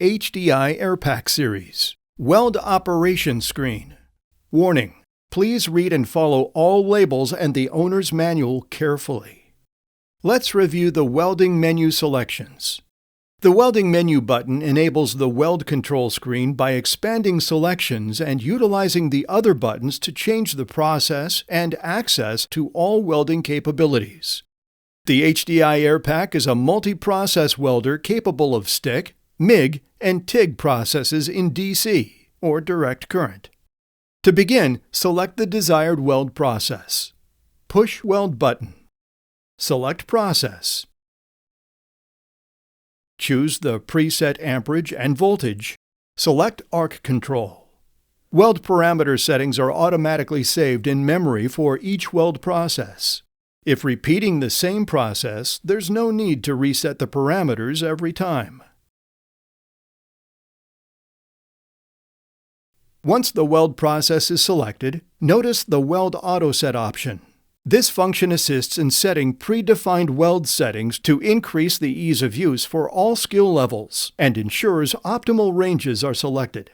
HDI Air Pak Series. Weld Operation Screen. Warning: please read and follow all labels and the owner's manual carefully. Let's review the welding menu selections. The welding menu button enables the weld control screen by expanding selections and utilizing the other buttons to change the process and access to all welding capabilities. The HDI Air Pak is a multi-process welder capable of stick, MIG, and TIG processes in DC, or direct current. To begin, select the desired weld process. Push Weld button. Select Process. Choose the preset amperage and voltage. Select Arc Control. Weld parameter settings are automatically saved in memory for each weld process. If repeating the same process, there's no need to reset the parameters every time. Once the weld process is selected, notice the Weld Auto Set option. This function assists in setting predefined weld settings to increase the ease of use for all skill levels and ensures optimal ranges are selected.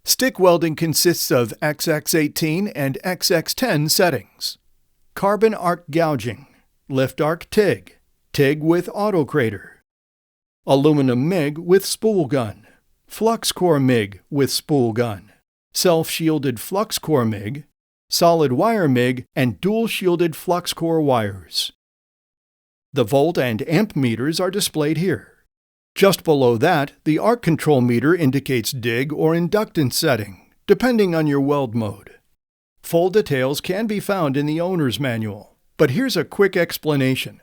Stick welding consists of XX18 and XX10 settings. Carbon arc gouging, lift arc TIG, TIG with autocrater, aluminum MIG with spool gun, flux core MIG with spool gun, self-shielded flux core MIG, solid wire MIG, and dual-shielded flux core wires. The volt and amp meters are displayed here. Just below that, the arc control meter indicates dig or inductance setting, depending on your weld mode. Full details can be found in the owner's manual, but here's a quick explanation.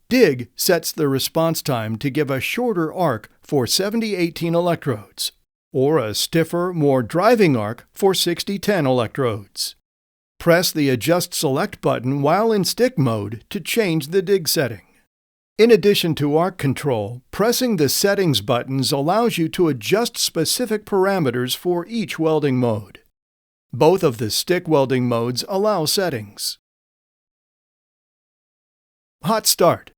Dig sets the response time to give a shorter arc for 70-18 electrodes, or a stiffer, more driving arc for 60-10 electrodes. Press the Adjust Select button while in stick mode to change the dig setting. In addition to arc control, pressing the Settings buttons allows you to adjust specific parameters for each welding mode. Both of the stick welding modes allow settings. Hot Start.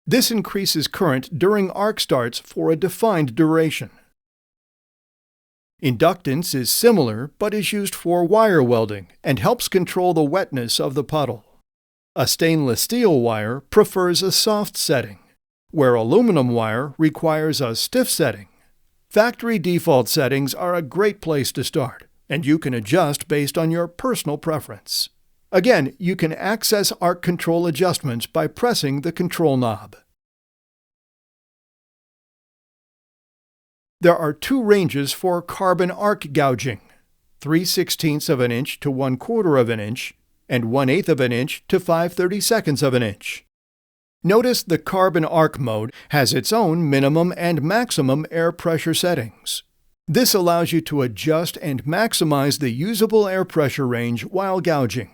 This increases current during arc starts for a defined duration. Inductance is similar but is used for wire welding and helps control the wetness of the puddle. A stainless steel wire prefers a soft setting, where aluminum wire requires a stiff setting. Factory default settings are a great place to start, and you can adjust based on your personal preference. Again, you can access arc control adjustments by pressing the control knob. There are two ranges for carbon arc gouging, 3/16 of an inch to 1/4 of an inch, and 1/8 of an inch to 5/32 of an inch. Notice the carbon arc mode has its own minimum and maximum air pressure settings. This allows you to adjust and maximize the usable air pressure range while gouging.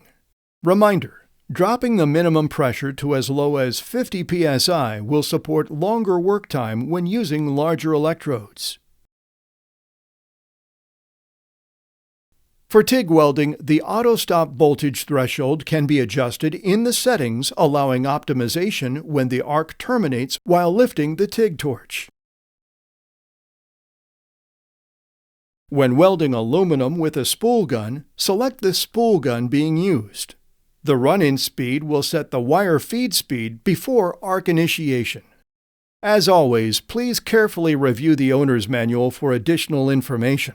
Reminder: dropping the minimum pressure to as low as 50 psi will support longer work time when using larger electrodes. For TIG welding, the auto-stop voltage threshold can be adjusted in the settings, allowing optimization when the arc terminates while lifting the TIG torch. When welding aluminum with a spool gun, select the spool gun being used. The run-in speed will set the wire feed speed before arc initiation. As always, please carefully review the owner's manual for additional information.